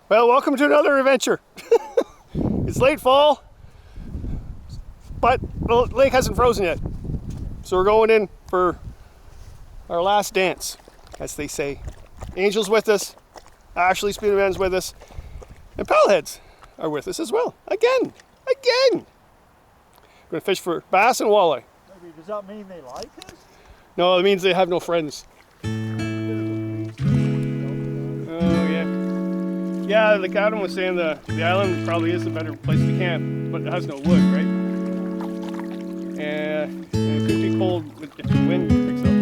Well, welcome to another adventure. It's late fall, but the lake hasn't frozen yet. So we're going in for our last dance, as they say. Angel's with us, Ashley Speedo Man's with us, and Paddleheads are with us as well. Again. We're gonna fish for bass and walleye. Maybe, does that mean they like us? No, it means they have no friends. Yeah, like Autum was saying, the island probably is a better place to camp, but it has no wood, right? And it could be cold if the wind picks up.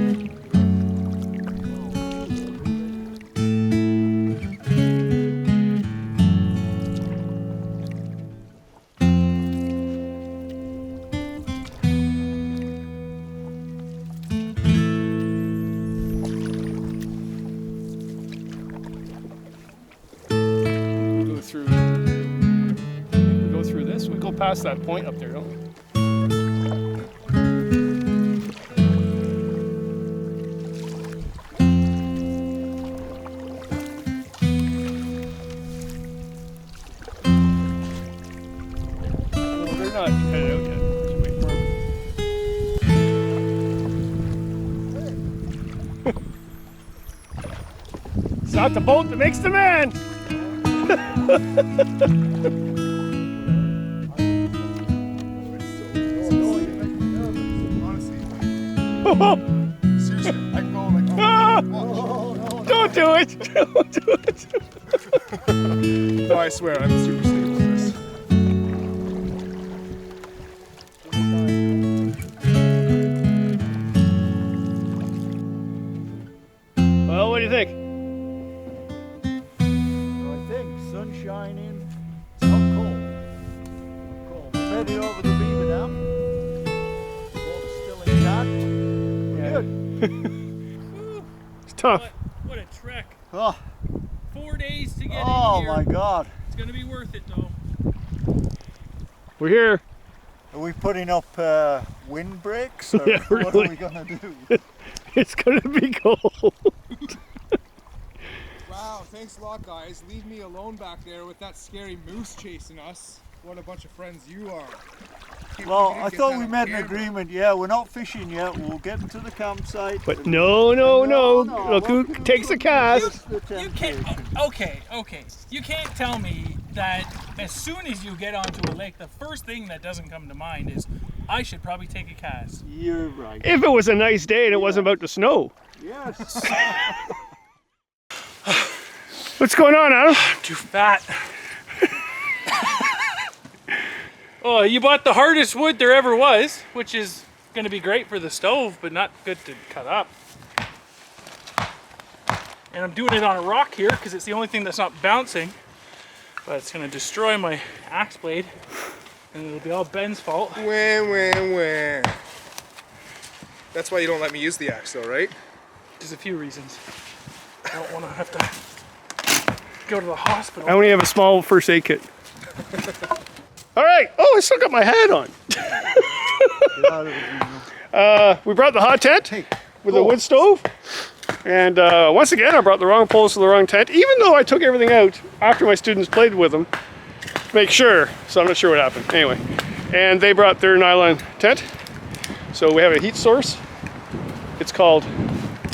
We go past that point up there, don't we? No, they're not headed out yet. Just wait for them. It's not the boat that makes the man! Seriously, I can go like, don't do it! Don't do it! No, I swear, I'm super stable with this. Well, what do you think? I think sun shining, it's not cold. We're headed over the beaver dam. Boat's still intact. Good. It's tough. What a trek. Oh, 4 days to get in here. oh my God. It's going to be worth it though. We're here. Are we putting up windbreaks? Or Yeah, what really. are we going to do? It's gonna be cold. Wow, thanks a lot, guys. Leave me alone back there with that scary moose chasing us. What a bunch of friends you are. Well, I thought we made an agreement. Yeah, we're not fishing yet. We'll get into the campsite. But no. Look who takes the cast. You can't. Okay. You can't tell me that as soon as you get onto a lake, the first thing that doesn't come to mind is I should probably take a cast. You're right. If it was a nice day and it wasn't about to snow. Yes. What's going on, Autum? Too fat. Oh, you bought the hardest wood there ever was, which is going to be great for the stove, but not good to cut up. And I'm doing it on a rock here because it's the only thing that's not bouncing. But it's going to destroy my axe blade, and it'll be all Ben's fault. Wah. That's why you don't let me use the axe though, right? There's a few reasons. I don't want to have to go to the hospital. I only have a small first aid kit. All right. Oh, I still got my hat on. We brought the hot tent with a wood stove. And once again, I brought the wrong poles to the wrong tent, even though I took everything out after my students played with them to make sure. So I'm not sure what happened. Anyway, and they brought their nylon tent. So we have a heat source. It's called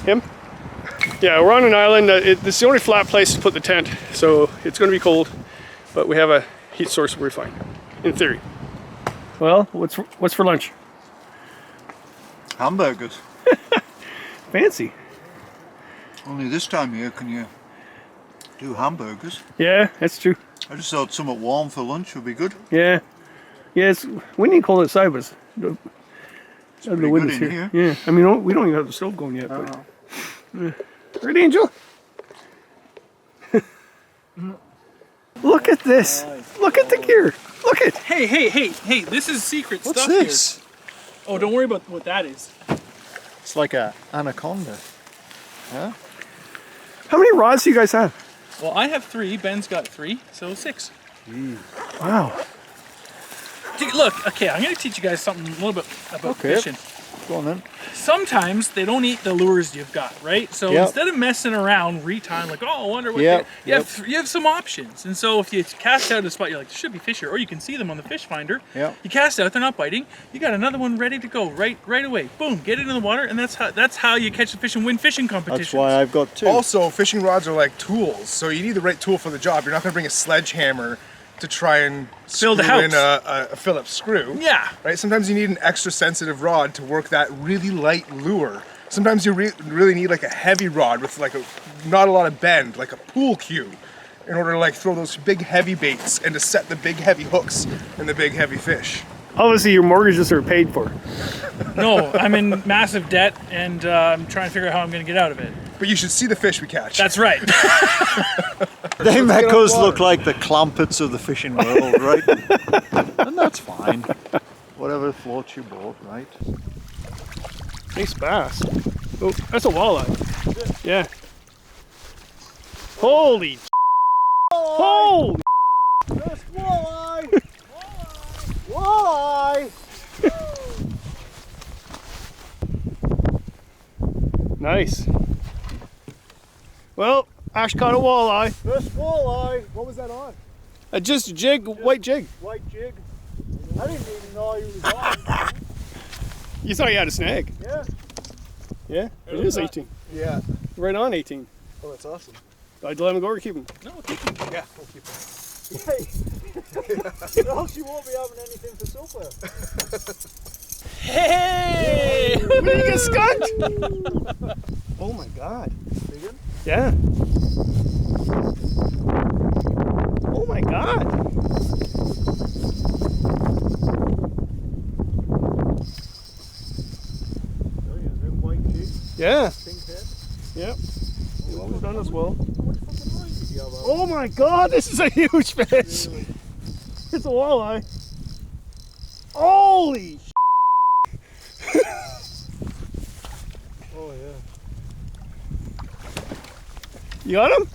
him. Yeah, we're on an island. This is the only flat place to put the tent, so it's going to be cold. But we have a heat source. We're fine, in theory. Well, what's for lunch? Hamburgers. Fancy. Only this time of year can you do hamburgers. Yeah, that's true. I just thought somewhat warm for lunch would be good. Yeah. Yeah, it's windy and cold outside, but it's Pretty the wind good is in here. here. Yeah, I mean, we don't even have the stove going yet. But, right, Angel? Look at this. Look at the gear. Look at. Hey, this is secret What's stuff this? here. Oh, don't worry about what that is. It's like a anaconda. Huh? How many rods do you guys have? Well, I have 3, Ben's got 3, so 6. Wow. Look, okay, I'm going to teach you guys something a little bit about fishing. Go on then. Sometimes they don't eat the lures you've got, right? So Yep. instead of messing around, retying like, oh, I wonder what Yep, you have some options. And so if you cast out a spot, you're like, there should be fish here, or you can see them on the fish finder. Yep. You cast out, they're not biting. You got another one ready to go right away. Boom, get it in the water, and that's how you catch the fish and win fishing competitions. That's why I've got 2. Also, fishing rods are like tools, so you need the right tool for the job. You're not going to bring a sledgehammer to try and Build a screw in house. a Phillips screw. Yeah. Right? Sometimes you need an extra sensitive rod to work that really light lure. Sometimes you really need like a heavy rod with like not a lot of bend, like a pool cue, in order to like throw those big heavy baits and to set the big heavy hooks and the big heavy fish. Obviously, your mortgages are paid for. No, I'm in massive debt, and I'm trying to figure out how I'm going to get out of it. But you should see the fish we catch. That's right. They make us look like the clampets of the fishing world, right? And that's fine. Whatever floats your boat, right? Nice bass. Oh, that's a walleye. Yeah. Holy. Holy. First walleye! Walleye! Nice. Well, Ash caught a walleye. First walleye! What was that on? Just a jig, white jig. White jig. I didn't even know he was on. You thought you had a snag. Yeah. Yeah, it is 18. Yeah. Right on 18. Oh, that's awesome. I'd let him go or keep him. No, keep him. Yeah, we'll keep it. Or else you won't be having anything for supper. Hey! Did you get skunked? Oh my god. Big one? Yeah. Oh my god. Oh, yeah, them white jigs. Yeah. Pink head. Yep. You've always done as well. How much fucking line did you have out? Oh my god, this is a huge fish. Really? It's a walleye. Holy Oh, yeah. You got him?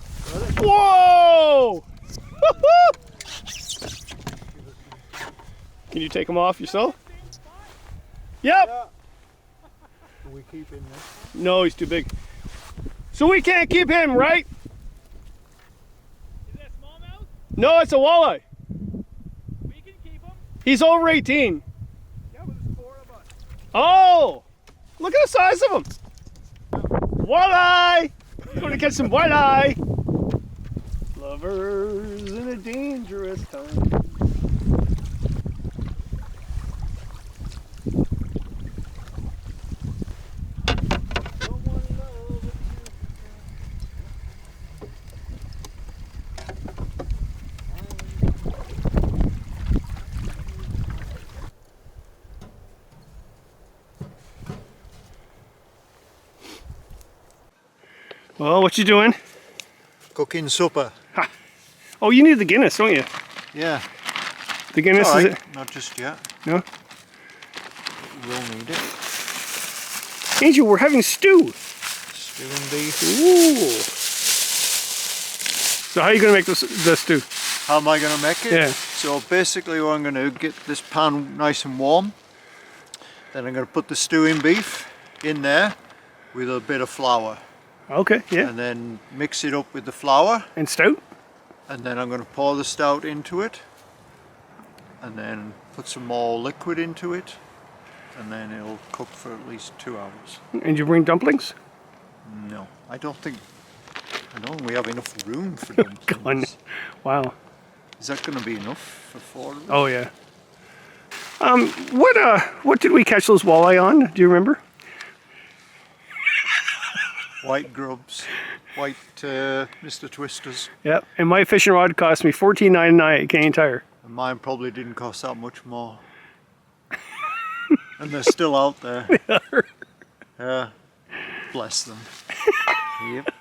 Whoa! Can you take him off yourself? Yep. Yeah. Do we keep him then? No, he's too big. So we can't keep him, right? Is that smallmouth? No, it's a walleye. We can keep him. He's over 18. Yeah, but there's 4 of us. Oh! Look at the size of him. Walleye! Going to catch some walleye. Lovers in a dangerous time. Well, what you doing? Cooking supper. Oh, you need the Guinness, don't you? Yeah. The Guinness All is right. it? Not just yet. No? We'll need it. Angel, we're having stew. Stewing beef. Ooh. So how are you going to make this stew? How am I going to make it? Yeah. So basically what I'm going to get this pan nice and warm. Then I'm going to put the stewing beef in there with a bit of flour. Okay, yeah. And then mix it up with the flour. And stout? And then I'm going to pour the stout into it. And then put some more liquid into it. And then it'll cook for at least 2 hours. And you bring dumplings? No, I don't think we have enough room for dumplings. Wow. Is that going to be enough for 4 of us? Oh yeah. What did we catch those walleye on? Do you remember? White grubs, white Mr. Twisters. Yep. And my fishing rod cost me $14.99 at Canadian Tire. And mine probably didn't cost that much more. And they're still out there. Yeah. Bless them. Yep.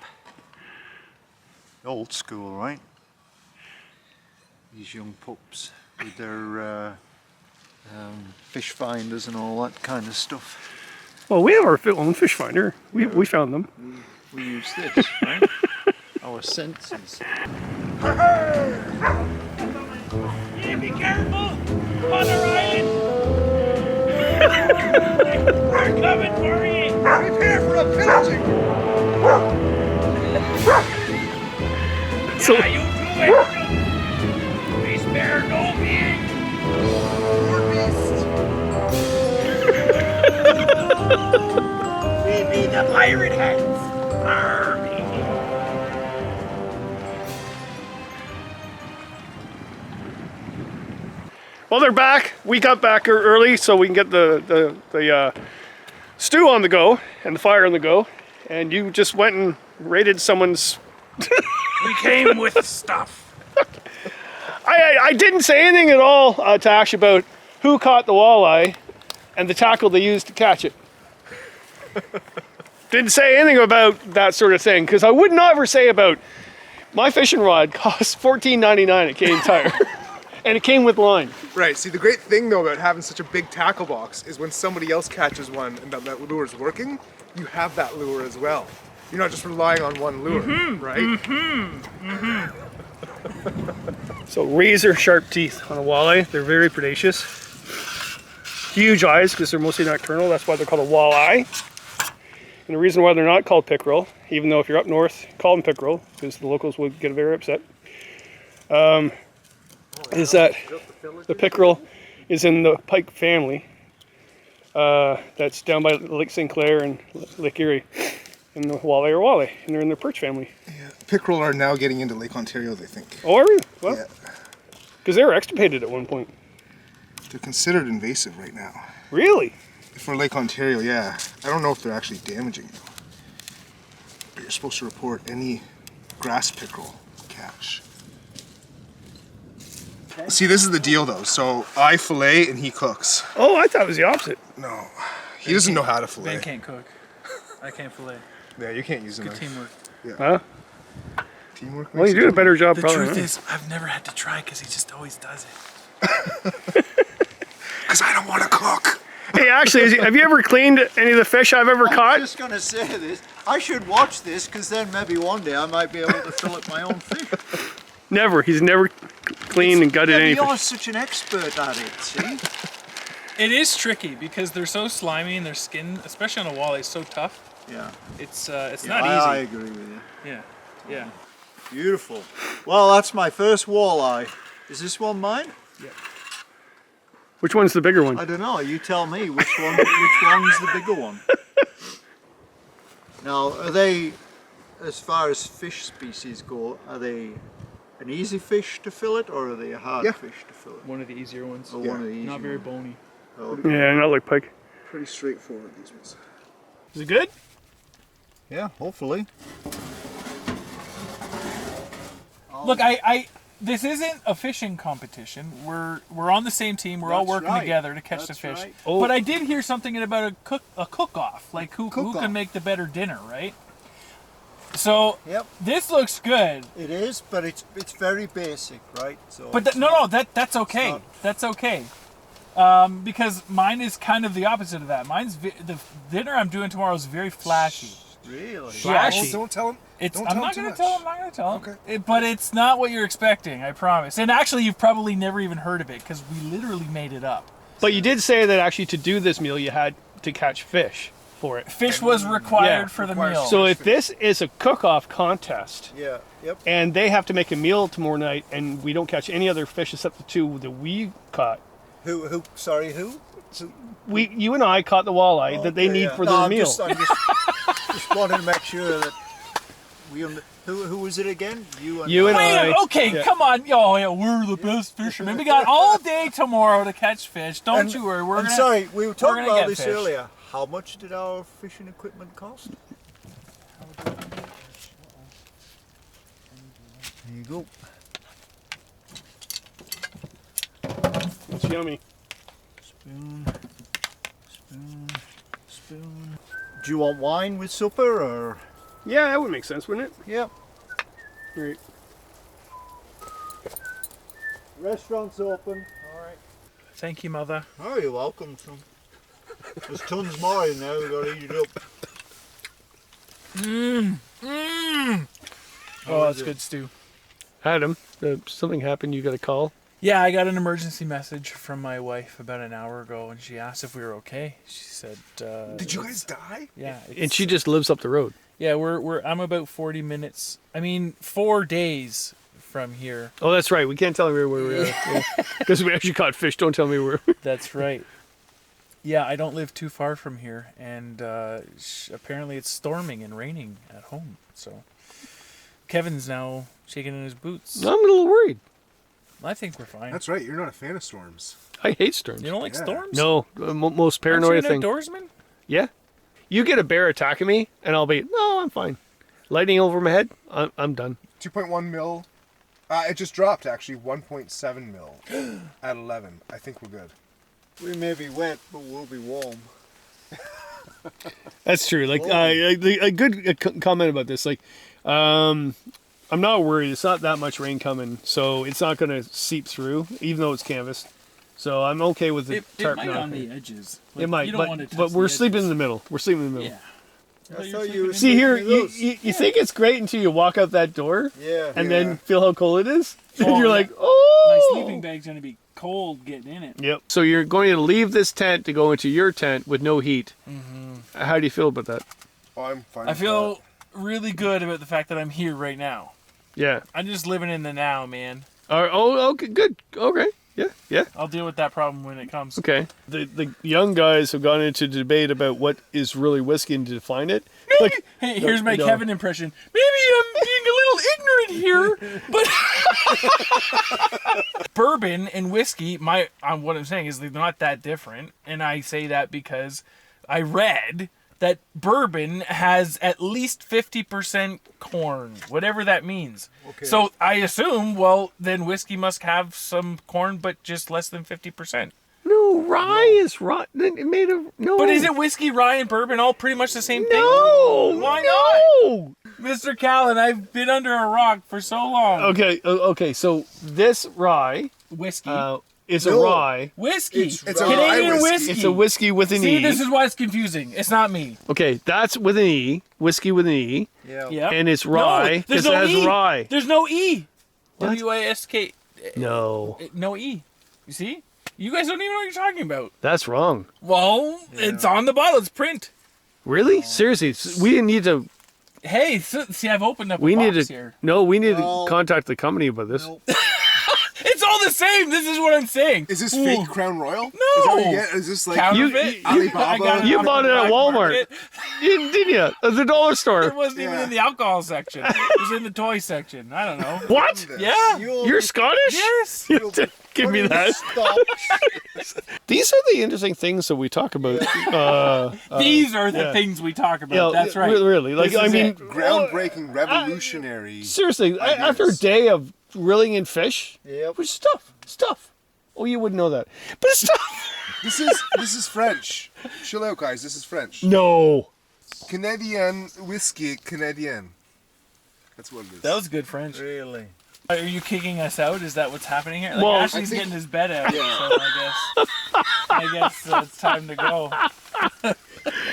Old school, right? These young pups with their fish finders and all that kind of stuff. Well, we have our own fish finder. We found them. We use this, right? Our senses. Yeah, be careful! On our island! We're coming for you! Prepare for a pillaging! So, Yeah, you do it! We spare no being! We be the pirate heads! Army! well, they're back. We got back early so we can get the stew on the go and the fire on the go. And you just went and raided someone's. We came with stuff. I didn't say anything at all to Ash about who caught the walleye and the tackle they used to catch it. Didn't say anything about that sort of thing, because I would never say about my fishing rod cost $14.99 at Canadian Tire, and it came with line. Right, see the great thing though about having such a big tackle box is when somebody else catches one and that lure is working, you have that lure as well. You're not just relying on one lure, right? So razor sharp teeth on a walleye. They're very predacious. Huge eyes because they're mostly nocturnal. That's why they're called a walleye. And the reason why they're not called pickerel, even though if you're up north, call them pickerel, because the locals would get very upset, is that the pickerel is in the pike family. That's down by Lake St. Clair and Lake Erie. And the walleye are walleye, and they're in their perch family. Yeah. Pickerel are now getting into Lake Ontario, they think. Oh, are we? Well, Yeah. because they were extirpated at one point. They're considered invasive right now. Really? For Lake Ontario, yeah. I don't know if they're actually damaging though. But you're supposed to report any grass pickerel catch. See, this is the deal though. So I fillet and he cooks. Oh, I thought it was the opposite. No, he doesn't know how to fillet. Ben can't cook. I can't fillet. Yeah, you can't use a Good knife. teamwork. Huh? Teamwork. Well, you do a better job, The probably. truth huh? is, I've never had to try because he just always does it. Because I don't want to cook. Hey, actually, have you ever cleaned any of the fish I've ever I'm caught? just going to say this. I should watch this because then maybe one day I might be able to fillet my own fish. Never. He's never cleaned and gutted Yeah, any you're fish. such an expert at it, see? It is tricky because they're so slimy and their skin, especially on a walleye, is so tough. Yeah. It's Yeah, not I easy. agree with you. Yeah, yeah. Beautiful. Well, that's my first walleye. Is this one mine? Which one's the bigger one? I don't know. You tell me which one's the bigger one. Now, are they, as far as fish species go, are they an easy fish to fillet or are they a hard Yeah. fish to fillet? One of the easier ones. Or one of the easy Not very ones? bony. Oh, Yeah, not like pike. Pretty straightforward, these ones. Is it good? yeah, hopefully. Look, this isn't a fishing competition. We're on the same team. We're all That's working right. together to catch the That's fish. right. Oh. But I did hear something about a cook-off, like who Cook-off. can make the better dinner, right? So Yep. this looks good. It is, but it's very basic, right? So. But that's okay. not- That's okay. Because mine is kind of the opposite of that. The dinner I'm doing tomorrow is very flashy. Really? Flashy. Don't tell him. It's. Don't I'm tell not him going too to tell much. him. I'm not going to tell him. Okay. But it's not what you're expecting. I promise. And actually, you've probably never even heard of it because we literally made it up. But you did say that actually to do this meal you had to catch fish for it. Fish was required Yeah, for the requires meal. So if this is a cook-off contest Yeah. Yep. and they have to make a meal tomorrow night and we don't catch any other fish except the two that we caught, Who? Sorry, who? you and I caught the walleye that they Okay, need yeah. for No, their I'm meal. just wanted to make sure that we. Who was it again? You and You and Wait, I. okay, yeah. come on. Oh, yeah, we're the best fishermen. We got all day tomorrow to catch fish. Don't And- you worry. We're I'm gonna. sorry, we were talking gonna about get this fish. earlier. How much did our fishing equipment cost? There you go. It's yummy. Spoon. Do you want wine with supper or? Yeah, that would make sense, wouldn't it? Yep. Right. Restaurant's open. All right. Thank you, mother. Oh, you're welcome. There's tons more in there. We got to eat it up. Oh, that's good stew. Adam, something happened. You got a call. Yeah, I got an emergency message from my wife about an hour ago, and she asked if we were okay. She said, Did you guys die? Yeah. And she just lives up the road. Yeah, I'm about 40 minutes. I mean, 4 days from here. Oh, that's right. We can't tell her where we are. Because we actually caught fish. Don't tell me where. That's right. Yeah, I don't live too far from here, and apparently it's storming and raining at home. So Kevin's now shaking in his boots. I'm a little worried. I think we're fine. That's right. You're not a fan of storms. I hate storms. You don't like Yeah. storms? No, most Aren't you paranoia an thing. outdoorsman? Yeah. You get a bear attacking me, and I'll be, no, I'm fine. Lightning over my head, I'm done. 2.1 mil. It just dropped actually. 1.7 mil at 11. I think we're good. We may be wet, but we'll be warm. That's true. Like a good comment about this. Like, I'm not worried. It's not that much rain coming, so it's not going to seep through, even though it's canvas. So I'm okay with the It tarp might now. on the edges. It Like, might, you don't want to touch but we're the sleeping in edges. the middle. We're sleeping in the middle. Yeah. I thought you were See here, sleeping with you us. think it's great until you walk out that door, Yeah. and Yeah. then feel how cold it is, and Oh, you're yeah. like, oh. My sleeping bag's going to be cold getting in it. Yep. So you're going to leave this tent to go into your tent with no heat. Mm-hmm. How do you feel about that? Oh, I'm fine. I with feel really good about the fact that I'm here right now. Yeah. I'm just living in the now, man. Okay, good. Okay. Yeah. I'll deal with that problem when it comes. Okay. The young guys have gone into debate about what is really whiskey and to define it. Like, Hey, here's my no. Kevin impression. Maybe I'm being a little ignorant here, but bourbon and whiskey, what I'm saying is they're not that different, and I say that because I read that bourbon has at least 50% corn, whatever that means. Okay. So I assume, well, then whiskey must have some corn, but just less than 50%. no, rye is rye. Made of no. But isn't whiskey, rye, and bourbon all pretty much the same thing? No. Why no. Mr. Callan, I've been under a rock for so long. Okay. So this rye Whiskey. is a No. rye. Whiskey. It's a Canadian rye whiskey. whiskey. It's a whiskey with an See, E. this is why it's confusing. It's not me. Okay, that's with an E. Whiskey with an E. Yeah. Yep. And it's rye No, there's because it no has E. rye. There's no E. What? W-I-S-K. No, No E. You see? You guys don't even know what you're talking about. that's wrong. Well, it's on the bottle. It's print. Really? Seriously, we didn't need to. Hey, see, I've opened up We a need box to. here. No, we need No. to contact the company about this. Nope. It's all the same. This is what I'm saying. Is this Ooh. fake Crown Royal? No. Is that what you get? Is this like Counterfeit? you- Alibaba? I got You off bought the it at black Walmart. market. Didn't you? At the dollar It store. wasn't even Yeah. in the alcohol section. It was in the toy section. I don't know. What? Yeah. You're Scottish? Yes. Give me that. Stop. These are the interesting things that we talk about. These are the yeah. things we talk about. Yeah, That's right. Really. Like, This I is mean, it. Groundbreaking, revolutionary. seriously, ideas. after a day of reeling in fish, Yep. which stuff. Oh, you wouldn't know that, but it's stuff. This is French. Chill out, guys. This is French. No. Canadian whiskey, Canadian. That's what it is. That was good French. Really? Are you kicking us out? Is that what's happening here? Like, Well, Ashley's I think- getting his bed out, Yeah. so I guess it's time to go.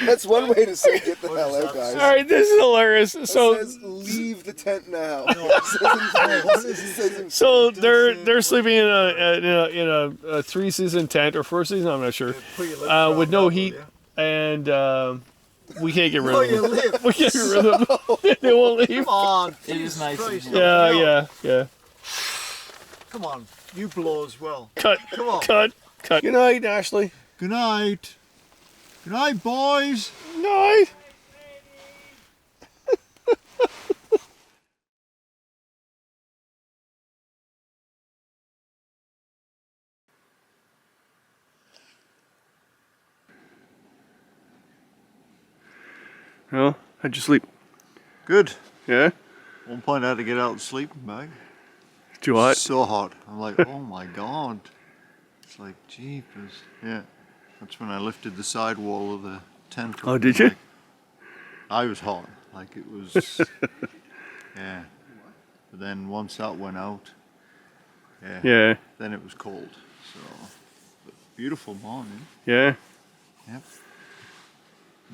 That's one way to say get the hell out, guys. All right, this is hilarious. It So, says leave the tent now. It says in France. What is It says in so they're sleeping in a 3-season tent or 4-season, I'm not sure, Put your lips with no around heat, that, and we can't get rid will of you? Oh, them. you live. We can't get rid of them. They won't leave. Come on. It is nice in Christ, here. Yeah. Come on. You blow as well. Cut. Come on. Cut. Good night, Ashley. Good night. Good night, boys. Night. Well, how'd you sleep? Good. Yeah? One point I had to get out of the sleeping bag. Too hot? So hot. I'm like, oh my god. It's like, jeepers. Yeah. That's when I lifted the sidewall of the tent. Oh, up did and, you? like, I was hot. Like it was. Yeah. But then once that went out, Yeah. then it was cold. So, but beautiful morning. Yeah. Yep.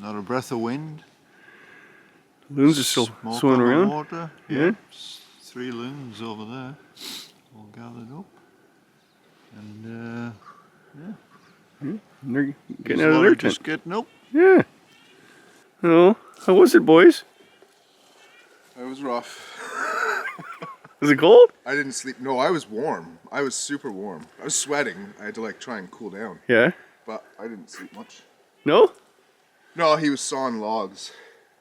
Not a breath of wind. Loons are still Smoke swimming on the around. water. Yeah. 3 loons over there, all gathered up. And They're getting these out of lot their are tent. just getting up. Yeah. Oh, how was it, boys? It was rough. Was it cold? I didn't sleep. No, I was warm. I was super warm. I was sweating. I had to like try and cool down. Yeah. But I didn't sleep much. No? No, he was sawing logs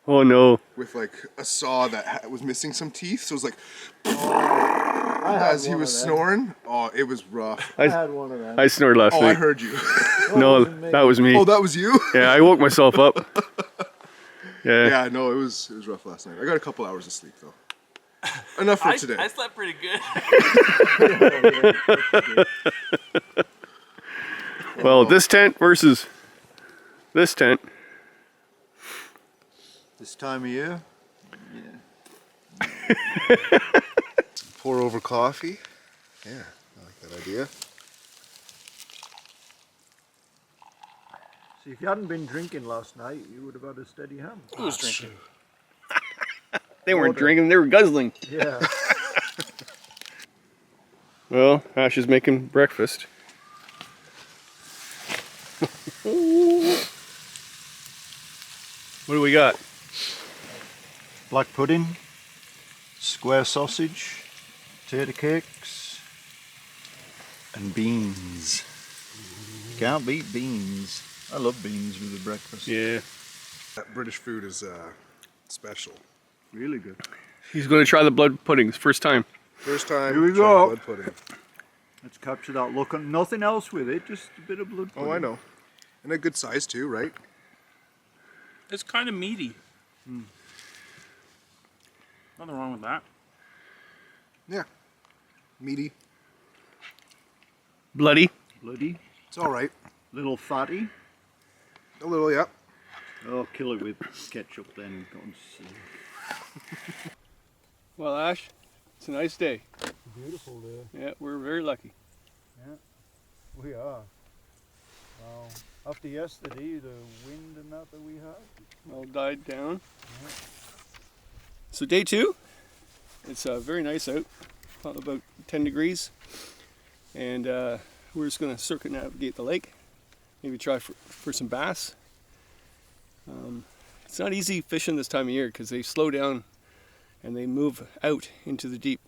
Oh no. with like a saw that was missing some teeth. So it was like had as he one was of them. snoring. Oh, it was rough. I had one of them. I snored last Oh, I night. heard you. No, wasn't me. that was me. Oh, that was you? Yeah, I woke myself up. Yeah. Yeah, no, it was rough last night. I got a couple hours of sleep though. Enough for today. I slept pretty good. Well, this tent versus this tent. This time of year. Pour over coffee. Yeah, I like that idea. See, if you hadn't been drinking last night, you would have had a steady hand. Who was drinking? They weren't drinking, they were guzzling. Yeah. Well, Ash is making breakfast. What do we got? Black pudding, square sausage, potato cakes, and beans. Can't beat beans. I love beans with the breakfast. Yeah. That British food is special. Really good. He's going to try the blood puddings, first time. First time. Here we trying go. Blood pudding. Let's capture that look and nothing else with it, just a bit of blood pudding. Oh, I know. And a good size too, right? It's kind of meaty. Nothing wrong with that. Yeah. Meaty. Bloody. Bloody. It's all right. Little fatty. A little, yeah. Oh, kill it with ketchup then. Go and see. Well, Ash, it's a nice day. Beautiful day. Yeah, we're very lucky. We are. Wow. After yesterday, the wind and that we had. All died down. So day 2, it's very nice out, about 10 degrees, and we're just going to circumnavigate the lake, maybe try for some bass. It's not easy fishing this time of year because they slow down and they move out into the deep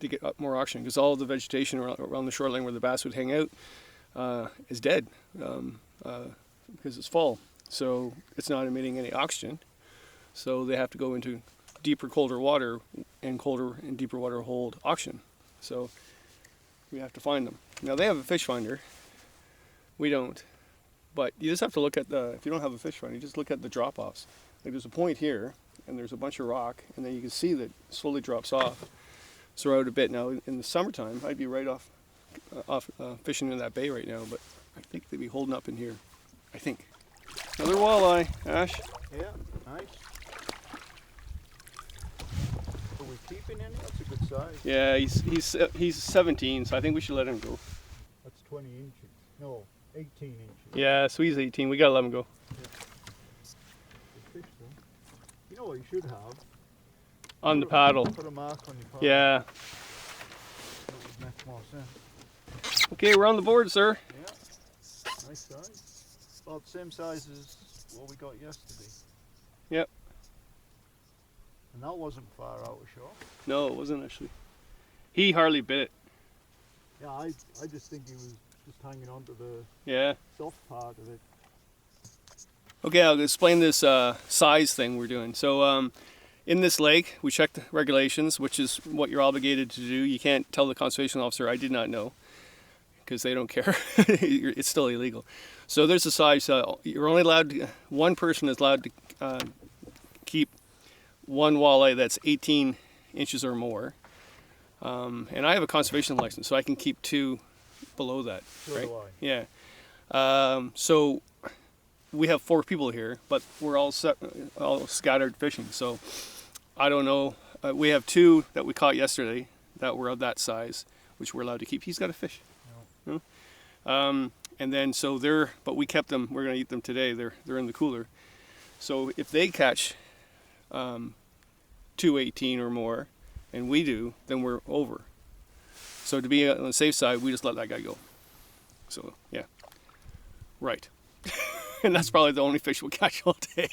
to get up more oxygen, because all the vegetation around the shoreline where the bass would hang out is dead because it's fall, so it's not emitting any oxygen, so they have to go into deeper, colder water, and colder and deeper water hold oxygen. So we have to find them. Now they have a fish finder. We don't. But you just have to look at if you don't have a fish finder, you just look at the drop-offs. Like there's a point here, and there's a bunch of rock, and then you can see that it slowly drops off. So out a bit. Now in the summertime, I'd be right off fishing in that bay right now, but I think they'd be holding up in here. I think. Another walleye, Ash. Yeah, nice. Are we keeping any? That's a good size. Yeah, he's 17, so I think we should let him go. That's 20 inches. No, 18 inches. Yeah, so he's 18. We gotta let him go. Good fish though. You know what you should have? On the paddle. Put a mark on your paddle. Yeah. That would make more sense. Okay, we're on the board, sir. Yeah. Nice size. About the same size as what we got yesterday. Yep. And that wasn't far out of shore. No, it wasn't actually. He hardly bit it. Yeah, I just think he was just hanging on to the Yeah. soft part of it. Okay, I'll explain this size thing we're doing. So in this lake, we check the regulations, which is what you're obligated to do. You can't tell the conservation officer, I did not know, because they don't care. It's still illegal. So there's a size, you're only allowed to, one person is allowed to keep one walleye that's 18 inches or more. And I have a conservation license, so I can keep 2 below that. So right? do I. Yeah. So we have 4 people here, but we're all scattered fishing. So I don't know. We have 2 that we caught yesterday that were of that size, which we're allowed to keep. He's got a fish. No. And then but we kept them. We're going to eat them today. They're in the cooler. So if they catch 218 or more, and we do, then we're over. So to be on the safe side, we just let that guy go. So yeah, right. And that's probably the only fish we'll catch all day.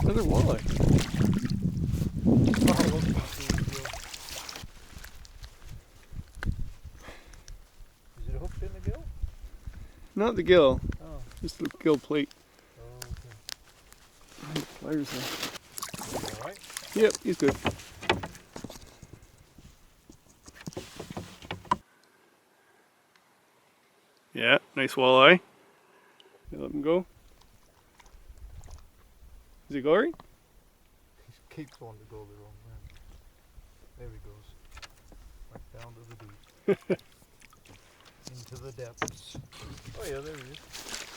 Another walleye. Is it hooked in the gill? Not the gill, Oh. just the gill plate. Oh, okay. Pliers there. All right. Yep, he's good. Yeah, nice walleye. You let him go. Is he going? He keeps wanting to go the wrong way. There he goes. Right down to the deep. Into the depths. Oh yeah, there he is.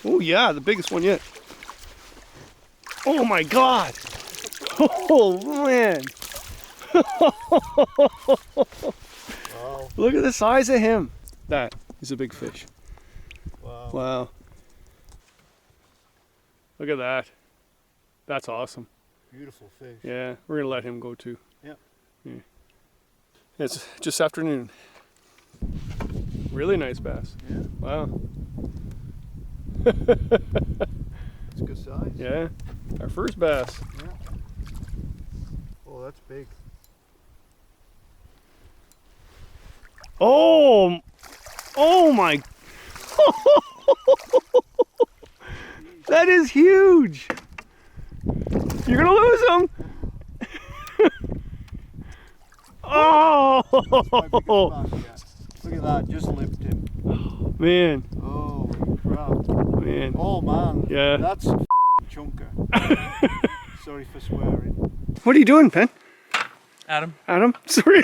Oh yeah, the biggest one yet. Oh my God! Oh man! Wow. Look at the size of him. That is a big fish. Wow. Wow. Look at that. That's awesome. Beautiful fish. Yeah, we're gonna let him go too. Yeah. Yeah. It's just afternoon. Really nice bass. Yeah. Wow. That's good size. Yeah. Our first bass. Yeah. Oh, that's big. Oh! Oh my! That is huge! You're gonna lose him! Oh! My biggest bass yet. Look at that, just lipped him. Man, Holy crap. man. Oh man. Yeah. That's a chunker. Sorry for swearing. What are you doing, Pen? Adam. Adam? Sorry.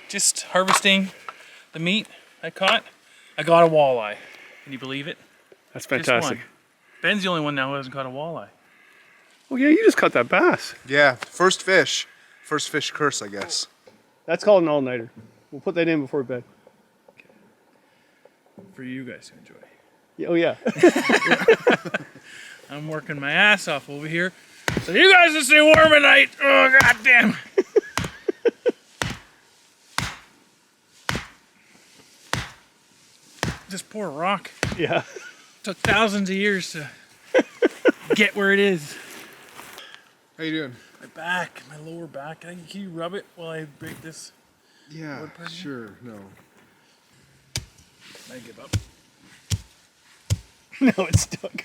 Just harvesting the meat I caught. I got a walleye. Can you believe it? That's Just fantastic. one. Ben's the only one now who hasn't caught a walleye. Oh yeah, you just caught that bass. Yeah, first fish. First fish curse, I guess. That's called an all-nighter. We'll put that in before bed. For you guys to enjoy. Yeah, oh yeah. I'm working my ass off over here. So you guys will stay warm at night. Oh, goddamn. This poor rock. Yeah. Took thousands of years to get where it is. How you doing? My back, my lower back. Can you rub it while I break this? Yeah, Wood pressure? sure. No. I give up. No, it's stuck.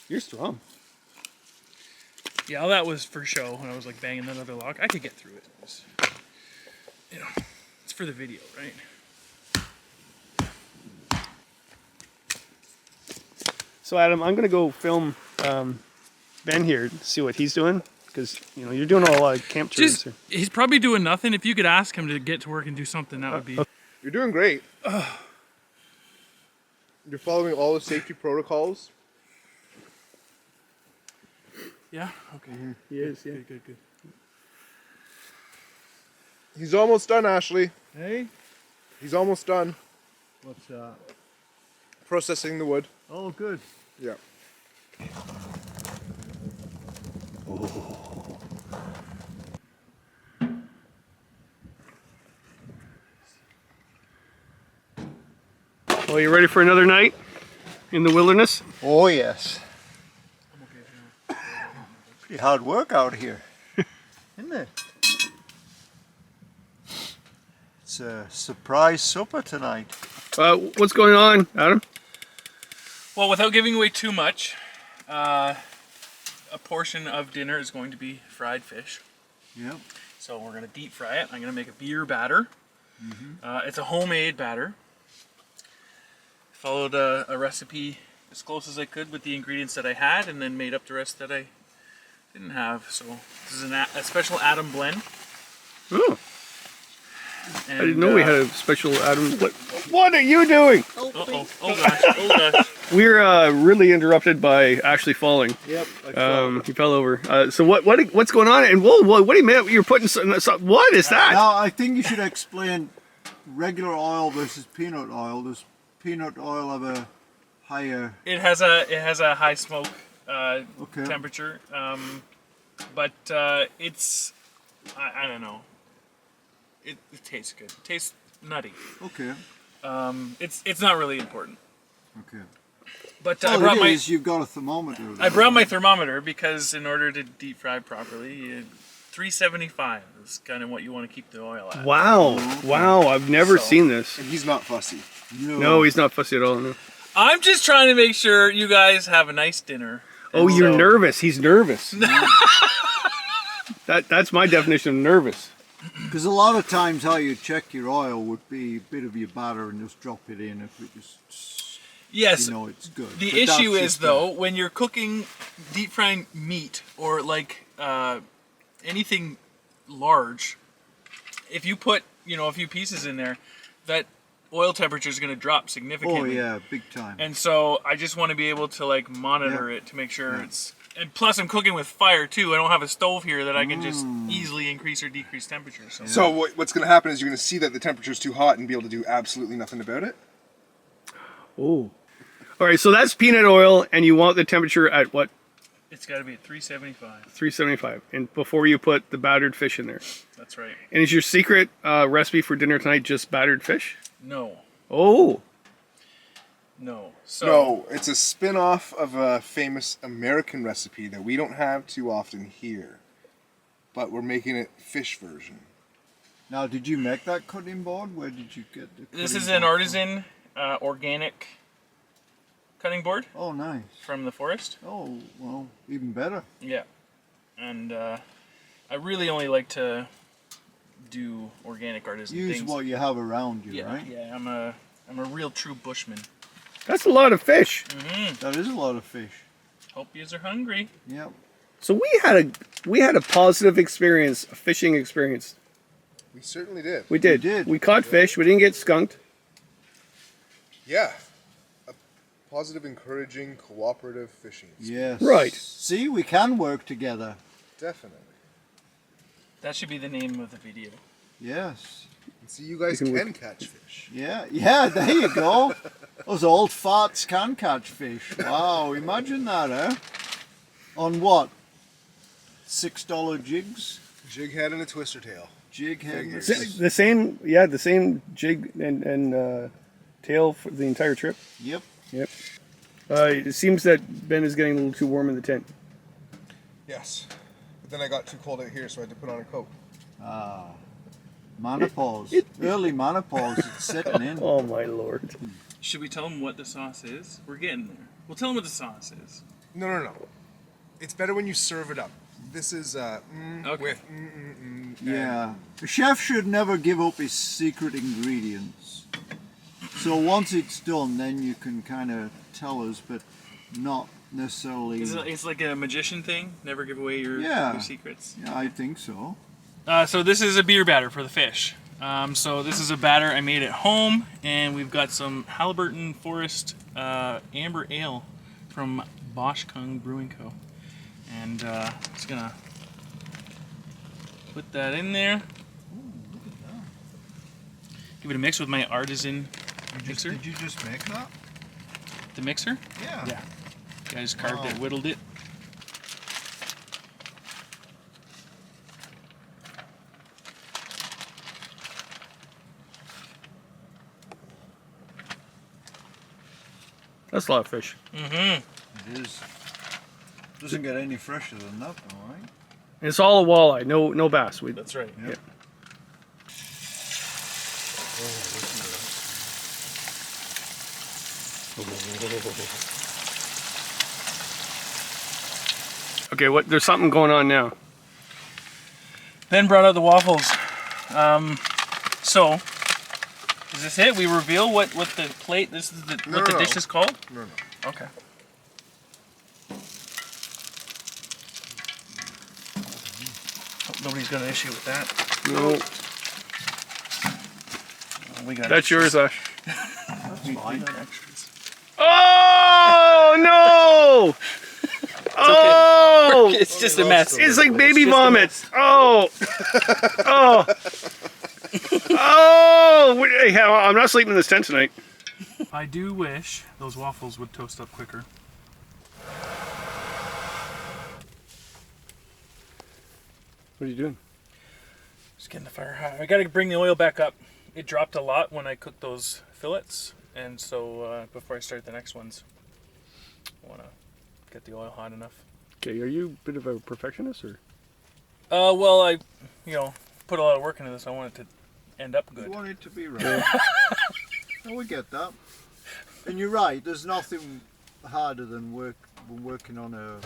You're strong. Yeah, all that was for show when I was like banging that other log. I could get through it. It's, you know, it's for the video, right? So Adam, I'm gonna go film Ben here, see what he's doing, because you know you're doing a lot of camp chores. Just, he's probably doing nothing. If you could ask him to get to work and do something, that would be. You're doing great. You're following all the safety protocols. Yeah. Okay. He is, yeah. Good. He's almost done, Ashley. Hey? He's almost done What's that? processing the wood. Oh, good. Yeah. Well, you ready for another night in the wilderness? Oh, yes. Pretty hard work out here, isn't it? It's a surprise supper tonight. What's going on, Adam? Well, without giving away too much, a portion of dinner is going to be fried fish. Yep. So we're going to deep fry it. I'm going to make a beer batter. It's a homemade batter. Followed a recipe as close as I could with the ingredients that I had, and then made up the rest that I didn't have. So this is a special Autum blend. Oh, And, I didn't know we had a special Adam. What are you doing? Oh gosh, oh gosh. We're really interrupted by Ashley falling. Yep. He fell over. So what's going on? And whoa, what do you mean you're putting what is that? Now I think you should explain regular oil versus peanut oil. Does peanut oil have a higher? It has a high smoke temperature, but it's I don't know. It tastes good. It tastes nutty. Okay. It's not really important. Okay. But All it is, you've got a thermometer. I brought my thermometer because in order to deep fry properly, 375 is kind of what you want to keep the oil at. Wow, wow! I've never seen this. And he's not fussy. No, he's not fussy at all. No. I'm just trying to make sure you guys have a nice dinner. Oh, you're nervous. He's nervous. That's my definition of nervous. Because a lot of times how you check your oil would be a bit of your batter and just drop it in if it just, yes, you know it's good. The But issue that's is just though, when you're cooking deep frying meat or like anything large, if you put a few pieces in there, that oil temperature is going to drop significantly. Oh yeah, big time. And so I just want to be able to like monitor it to make sure it's. And plus, I'm cooking with fire too. I don't have a stove here that I can just easily increase or decrease temperature. So what's going to happen is you're going to see that the temperature's too hot and be able to do absolutely nothing about it. Oh. All right, so that's peanut oil, and you want the temperature at what? It's got to be at 375. 375, and before you put the battered fish in there. That's right. And is your secret recipe for dinner tonight just battered fish? No. Oh. No. So, No, it's a spin-off of a famous American recipe that we don't have too often here. But we're making it fish version. Now, did you make that cutting board? Where did you get the this cutting is an board artisan organic cutting board from? Oh, nice. from the forest. Oh, well, even better. Yeah. And I really only like to do organic artisan Use things. what you have around you, Yeah, right? yeah. I'm a real true bushman. That's a lot of fish. That is a lot of fish. Hope yous are hungry. Yep. So we had a positive experience, a fishing experience. We certainly did. We did. We did. We caught fish. We didn't get skunked. Yeah. A positive, encouraging, cooperative fishing. Yes. Right. See, we can work together. Definitely. That should be the name of the video. Yes. And see, you guys You can can catch fish. Yeah, there you go. Those old farts can catch fish. Wow, imagine that, eh? On what? $6 jigs? Jig head and a twister tail. Jig head. Figures. The same jig and tail for the entire trip. Yep. Yep. It seems that Ben is getting a little too warm in the tent. Yes. But then I got too cold out here, so I had to put on a coat. Menopause. Early menopause. It's setting in. Oh my lord. Should we tell them what the sauce is? We're getting there. We'll tell them what the sauce is. No. It's better when you serve it up. This is Okay. with Yeah. A chef should never give up his secret ingredients. So once it's done, then you can kind of tell us, but not necessarily. It's like a magician thing. Never give away your secrets. Yeah, I think so. So this is a beer batter for the fish. So this is a batter I made at home, and we've got some Halliburton Forest Amber Ale from Bosch Kung Brewing Co. And just gonna put that in there. Ooh, look at that. Give it a mix with my artisan mixer. Did you just make that? The mixer? Yeah. Yeah. I just carved Wow. it, whittled it. That's a lot of fish. Mm-hmm. It is. Doesn't get any fresher than that, though, right? And it's all a walleye, no bass. That's right. Yep. Okay, there's something going on now. Ben brought out the waffles. So, is this it? We reveal what the plate, this is what the dish is called? No. Okay. Hope nobody's got an issue with that. No, We got that's yours, Ash. That's We fine. got extras. Oh no! Oh! It's just a mess. It's like baby vomit. Oh! Oh! Oh! Hey, I'm not sleeping in this tent tonight. I do wish those waffles would toast up quicker. What are you doing? Just getting the fire high. I gotta bring the oil back up. It dropped a lot when I cooked those fillets, and so before I start the next ones, I wanna get the oil hot enough. Okay, are you a bit of a perfectionist, or? Well, I, put a lot of work into this. I want it to end up You good. want it to be right. No, we get that. And you're right, there's nothing harder than working on a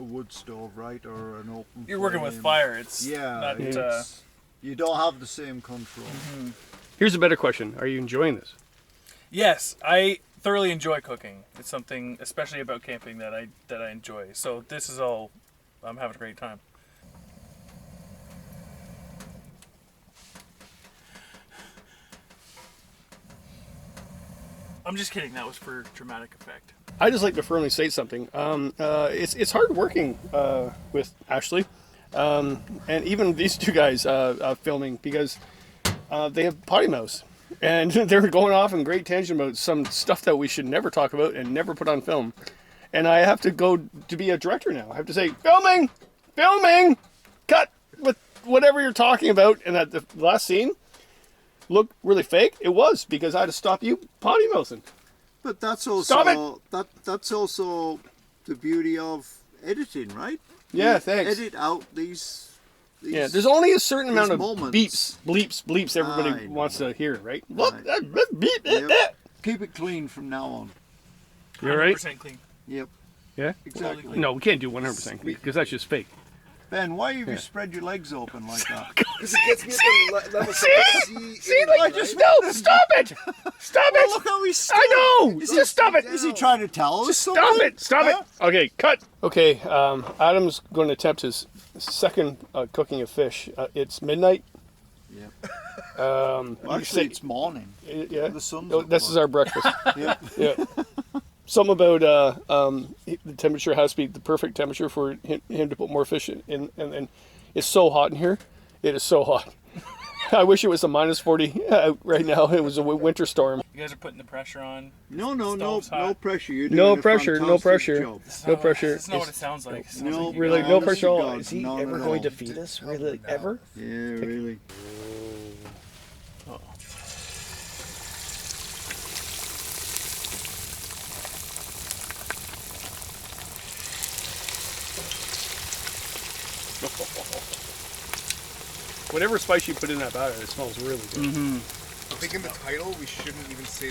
wood stove, right? Or an open You're working with flame. fire. It's Yeah, not. you don't have the same control. Here's a better question. Are you enjoying this? Yes, I thoroughly enjoy cooking. It's something, especially about camping, that I enjoy. So this is all. I'm having a great time. I'm just kidding. That was for dramatic effect. I just like to firmly state something. It's hard working with Ashley, and even these two guys filming, because they have potty mouths, and they're going off in great tangent about some stuff that we should never talk about and never put on film. And I have to go to be a director now. I have to say, filming, cut with whatever you're talking about. And that the last scene looked really fake. It was, because I had to stop you potty mouthing. But that's Stop also that's also the beauty of editing, right? Yeah, You thanks. Edit out these Yeah, there's only a certain amount of moments. bleeps everybody I know. wants to hear, right? Look, Right. that beep, Yep. Keep it clean from now on. You're right. 100% clean. Yep, Yeah? exactly. No, we can't do 100% because that's just fake. Ben, why have you spread your legs open like that? Because it gets me at the level See, like, no, stop it! Stop Well, it! look how he's I know! Just stop it! Is he trying to tell us Stop something? it! Stop it! Huh? Okay, cut. Okay, Adam's going to attempt his second cooking of fish. It's midnight. Yep. You Actually, say- it's morning. yeah. The sun's Oh, up this is our breakfast. Yep. Yeah. Something about the temperature has to be the perfect temperature for him to put more fish in, and it's so hot in here. It is so hot. I wish it was a minus 40 out right now. It was a winter storm. You guys are putting the pressure on. No Stove's hot. no pressure. You're doing No a pressure, no fantastic pressure. job. No pressure. That's not what it sounds like. It sounds No, like you Really, guys- no honest pressure to at all. God, Is he none ever at going all. to feed us? Really, ever? Yeah, really. Whatever spice you put in that batter, it smells really good. I think in the title we shouldn't even say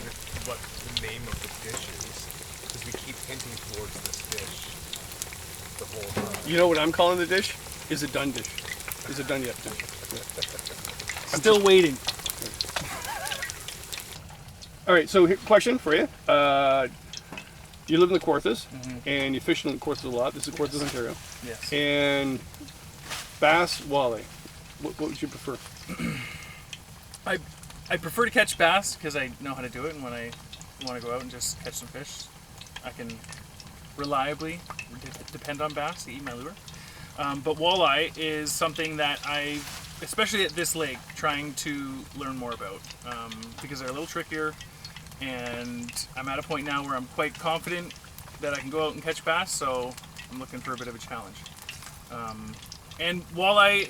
what the name of the dish is, because we keep hinting towards this dish the whole time. You know what I'm calling the dish? Is it done dish? Is it done yet? Still waiting. All right, so question for you. You live in the Kawarthas, and you fish in the Kawarthas a lot. This is Kawarthas, Ontario. Yes. And bass, walleye. What would you prefer? I prefer to catch bass because I know how to do it, and when I want to go out and just catch some fish, I can reliably depend on bass to eat my lure. But walleye is something that I, especially at this lake, trying to learn more about because they're a little trickier, and I'm at a point now where I'm quite confident that I can go out and catch bass, so I'm looking for a bit of a challenge. And walleye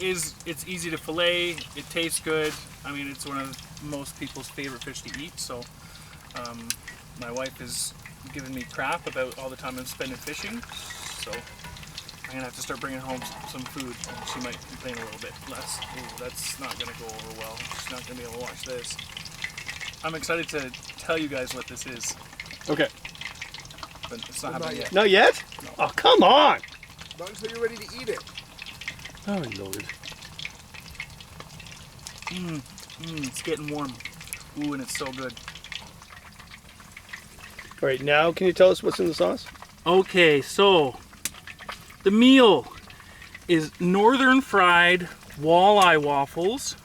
it's easy to fillet, it tastes good. I mean, it's one of most people's favorite fish to eat, so my wife has given me crap about all the time I'm spending fishing, so I'm gonna have to start bringing home some food. She might complain a little bit less. Ooh, that's not gonna go over well. She's not gonna be able to watch this. I'm excited to tell you guys what this is, Okay. but it's not happening yet. Not yet? Oh, come on! Not until you're ready to eat it. Oh, Lord. It's getting warm. Ooh, and it's so good. All right, now can you tell us what's in the sauce? Okay, so the meal is northern fried walleye waffles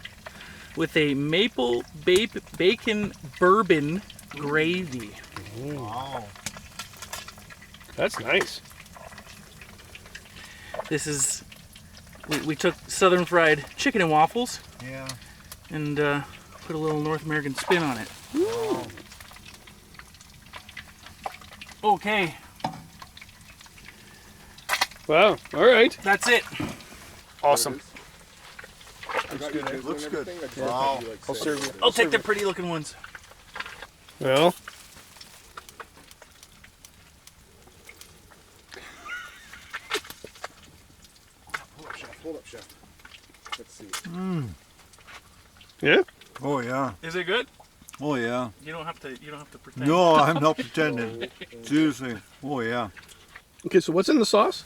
with a maple bacon bourbon gravy. Wow. That's nice. This is, we took southern fried chicken and waffles Yeah. and put a little North American spin on it. Wow. Okay, Wow. All right. that's it. Awesome. Looks good. Wow. I'll serve you. I'll take the pretty looking ones. Well. Hold up, chef. Let's see. Yeah. Oh yeah. Is it good? Oh yeah. You don't have to pretend. No, I'm not pretending. Seriously. Oh yeah. Okay. So what's in the sauce?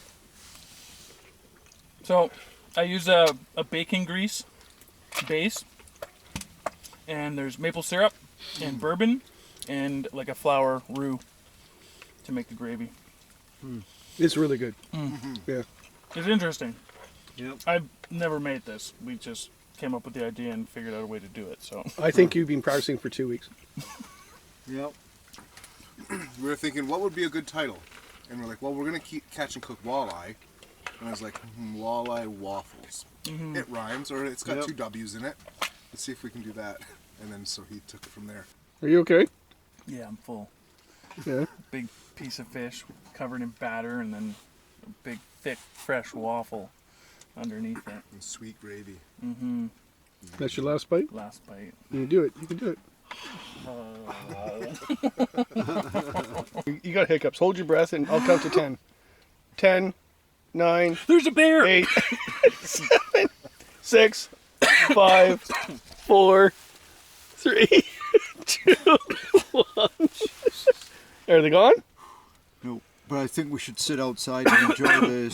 So I use a bacon grease base, and there's maple syrup and bourbon and like a flour roux to make the gravy. It's really good. Yeah. It's interesting. Yep. I've never made this. We just came up with the idea and figured out a way to do it. So I think you've been practicing for 2 weeks. Yep. We were thinking, what would be a good title? And we're like, well, we're going to keep catch and cook walleye. And I was like, Walleye Waffles. It rhymes, or it's got Yep. 2 W's in it. Let's see if we can do that. And then so he took it from there. Are you okay? yeah, I'm full. Yeah. Big piece of fish covered in batter, and then a big thick fresh waffle underneath it. And sweet gravy. That's your last bite. Last bite. You can do it. You can do it. You got hiccups. Hold your breath, and I'll count to 10. 10, 9, There's a bear. 8, 7, 6, 5, 4, 3, 2, 1. Are they gone? No, but I think we should sit outside and enjoy the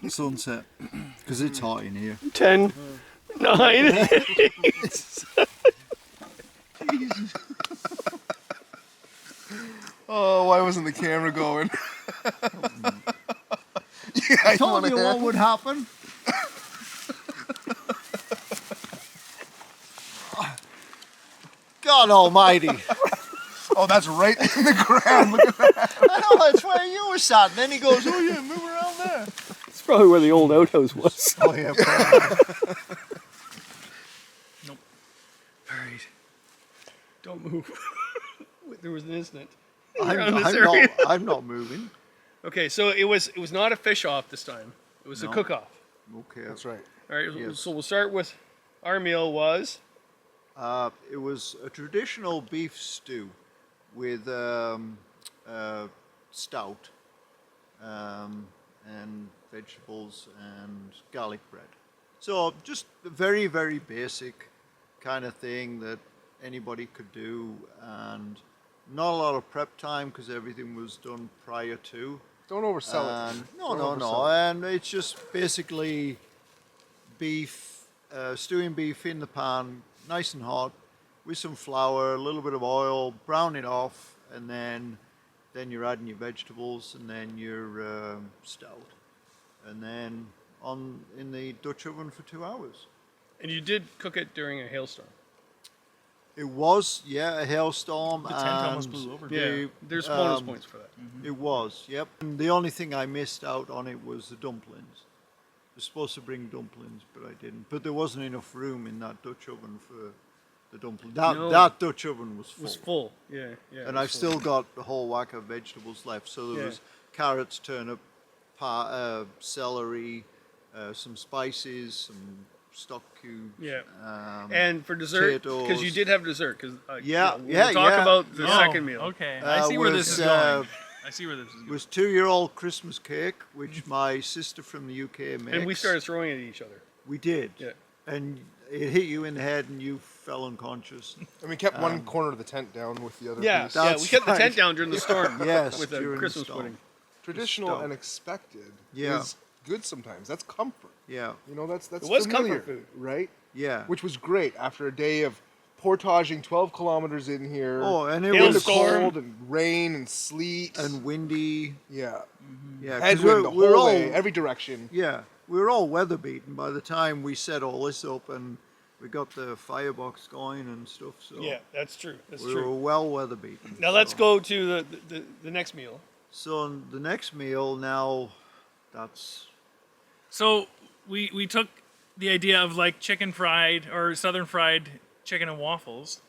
sunset because it's hot in here. 10, 9, 8, 7. Oh, why wasn't the camera going? I told you what would happen. God almighty. Oh, that's right in the ground. Look at that. I know that's where you were sat. And then he goes, oh yeah, move around there. It's probably where the old outhouse was. Oh yeah, probably. All right. Don't move. There was an incident. I'm not moving. Okay, so it was not a fish off this time. It was a No. cook off. Okay. That's right. All right, Yes. so we'll start with our meal was It was a traditional beef stew with stout and vegetables and garlic bread. So just a very, very basic kind of thing that anybody could do, and not a lot of prep time because everything was done prior to. Don't oversell it. And Don't no, oversell and it's just basically beef, stewing beef in the pan, nice and hot, with some flour, a little bit of oil, brown it off, and then you're adding your vegetables and then your stout, and then in the Dutch oven for 2 hours. and you did cook it during a hailstorm. It was, yeah, a hailstorm. The tent almost blew over. Yeah, there's bonus points for that. It was, yep. And the only thing I missed out on it was the dumplings. I was supposed to bring dumplings, but I didn't. But there wasn't enough room in that Dutch oven for the dumplings. That Dutch oven was full. It was full. Yeah, yeah. And I've still got a whole whack of vegetables left. So there Yeah. was carrots, turnip, celery, some spices, some stock cubes. Yeah. And for dessert, because you potatoes. did have dessert. Because Yeah, we'll talk yeah. about the Oh, second meal. Okay, I see where this is was, going. I see where this is going. was 2-year-old Christmas cake, which my sister from the UK makes. And we started throwing it at each other. We did. Yeah. And it hit you in the head and you fell unconscious. And we kept one corner of the tent down with the other Yeah, piece. yeah. We That's kept the tent right. down during the storm. Yes, with the during the Christmas storm. pudding. Traditional Stone. and expected Yeah. is good sometimes. That's comfort. Yeah. You know, that's It was familiar, comfort food. right? Yeah. Which was great after a day of portaging 12 kilometers in here. Oh, and it Hail in the was storm. cold and rain and sleet and windy. yeah, Yeah, 'cause headwind the we're whole all way, every direction. yeah, we were all weather beaten by the time we set all this up, and We got the firebox going and stuff, so Yeah, that's true. That's we true. were well weather beaten. Now let's so. go to the next meal. So the next meal now, that's So we took the idea of like chicken fried or southern fried chicken and waffles,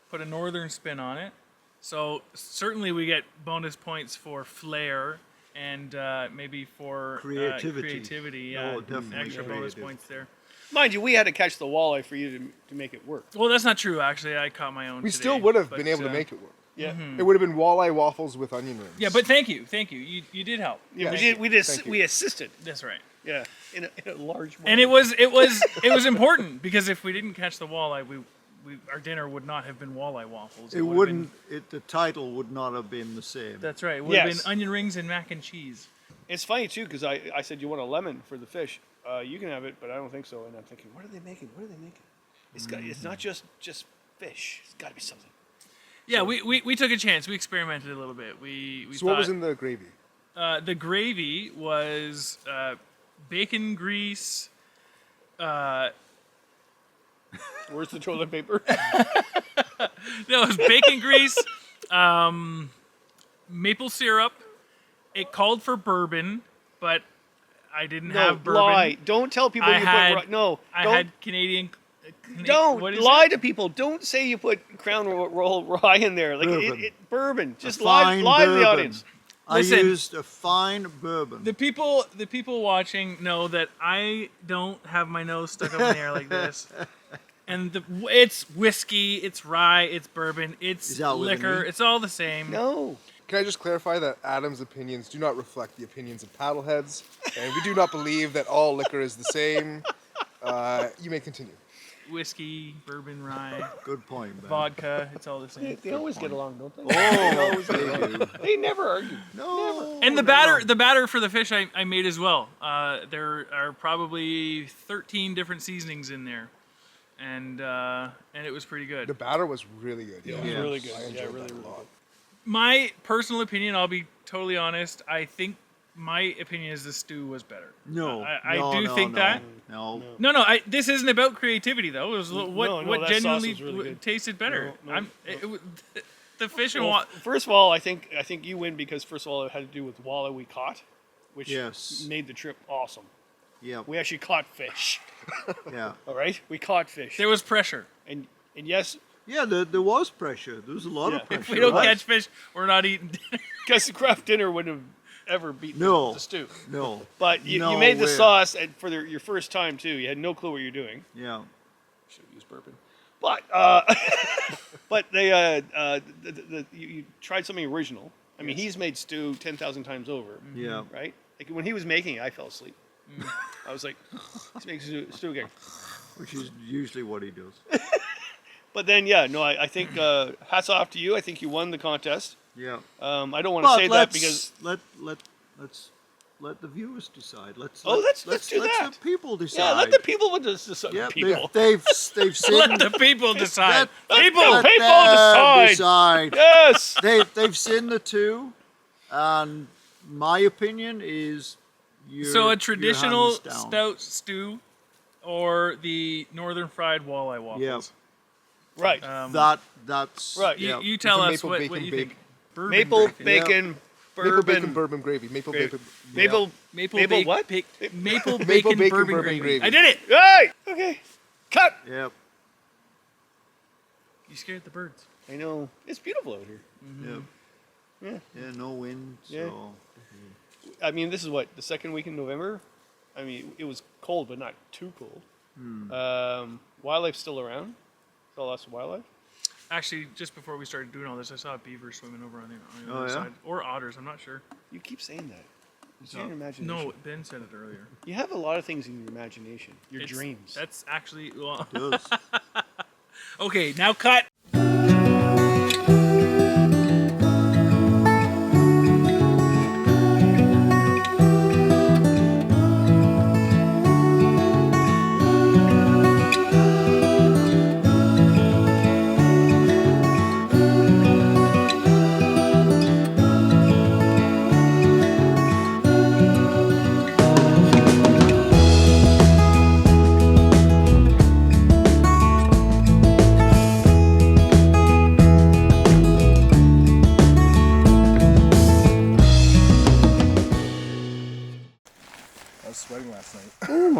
put a northern spin on it. So certainly we get bonus points for flair and maybe for Creativity. Yeah, Oh, definitely extra bonus creative. points there. Mind you, we had to catch the walleye for you to make it work. Well, that's not true. Actually, I caught my own. We today, still would have but, been able to make it work. Yeah. It would have been walleye waffles with onion rings. Yeah, but thank you. You did help. Yeah, Thank you. we assisted. That's right. Yeah, in a large way. And it was important because if we didn't catch the walleye, our dinner would not have been walleye waffles. it would have wouldn't. been- The title would not have been the same. That's right. It would have Yes. been onion rings and mac and cheese. It's funny too because I said you want a lemon for the fish. You can have it, but I don't think so. And I'm thinking, what are they making? What are they making? It's not just fish. It's got to be something. Yeah, we took a chance. We experimented a little bit. We So thought, what was in the gravy? the gravy was bacon grease. Where's the toilet paper? No, it was bacon grease, maple syrup. It called for bourbon, but I didn't No, have bourbon. lie. Don't tell people I you had- put. No, I don't. had Canadian. Don't what is lie it? to people. Don't say you put Crown Royal rye in there. Like Bourbon. bourbon. Just A lie fine to the bourbon. audience. I Listen. used a fine bourbon. The people watching know that I don't have my nose stuck up in the air like this. And it's whiskey, it's rye, it's bourbon, it's Is that what they liquor. mean? It's all the same. No. Can I just clarify that Adam's opinions do not reflect the opinions of Paddleheads, and we do not believe that all liquor is the same. You may continue. Whiskey, bourbon, rye, Good point, Ben. vodka. It's all the same. They always get along, don't they? Oh, they do. They never argue. No. And the batter for the fish I made as well. There are probably 13 different seasonings in there, and it was pretty good. The batter was really good. It was Yeah. really good. I Yeah, enjoyed really, that really a lot. good. My personal opinion, I'll be totally honest. I think my opinion is the stew was better. No. I no, do no, think no, that. No. No. This isn't about creativity though. It was what no, that sauce genuinely was really good. tasted better. No, The fish and Well, first of all, I think you win because first of all it had to do with walleye we caught, which Yes. made the trip awesome. Yeah. We actually caught fish. Yeah. All right, we caught fish. there was pressure. and yes, Yeah. There was pressure. There was a lot Yeah. of pressure. If we don't right? catch fish, we're not eating dinner. because the craft dinner wouldn't have ever beaten No. the stew. No. But you No made the way. sauce for your first time too. You had no clue what you're doing. Yeah. Should have used bourbon. But but you tried something original. I mean, he's made stew 10,000 times over. Yeah. Right? Like when he was making it, I fell asleep. I was like, he's making stew again. Which is usually what he does. But then, yeah, no, I think hats off to you. I think you won the contest. Yeah. I don't want to But say that because let the viewers decide. Let's Oh, let's do let that. the people decide. yeah, let the people decide. Yeah, People. they've seen. Let the people decide. People let people them decide. Yes. They've seen the two, and my opinion is So a your traditional hands down. stout stew, or the northern fried walleye waffles. Right. That's Right. You, Yeah. you tell With the us maple what bacon you bake. think. Bourbon Maple bacon. bacon, Maple bacon bourbon, bourbon gravy. Maple Gra- bacon. maple, Maple maple bacon. what? Maple Maple bacon, bacon bourbon, bourbon gravy. gravy. I did it. Hey. Okay. Cut. Yep. You scared the birds. I know. It's beautiful out here. Yep. Yeah. Yeah. No wind. Yeah. So I mean, this is what the second week in November. I mean, it was cold, but not too cold. Wildlife's still around. Saw lots of wildlife. Actually, just before we started doing all this, I saw a beaver swimming over on the Oh, other yeah? side. Or otters, I'm not sure. You keep saying that. It's your No. imagination. No, Ben said it earlier. You have a lot of things in your imagination. Your It's- dreams. That's actually, well, it does. okay, now cut.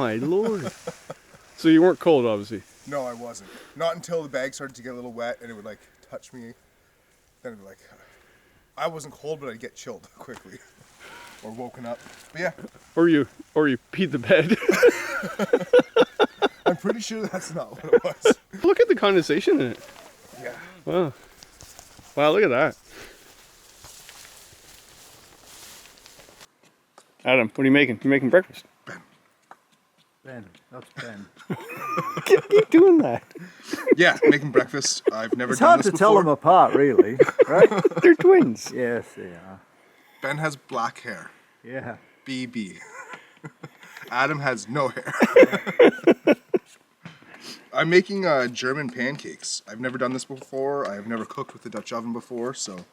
my lord. So you weren't cold, obviously. No, I wasn't. Not until the bag started to get a little wet and it would like touch me. Then it'd be like, I wasn't cold, but I'd get chilled quickly. Or woken up. But yeah. Or you peed the bed. I'm pretty sure that's not what it was. Look at the condensation in it. Yeah. Wow. Wow, look at that. Adam, what are you making? You making breakfast? Ben, that's Ben. Keep doing that. Yeah, making breakfast. I've never It's done hard this to before. tell them apart, really, right? They're twins. Yes, they are. Ben has black hair. Yeah. BB. Adam has no hair. I'm making German pancakes. I've never done this before. I've never cooked with the Dutch oven before, so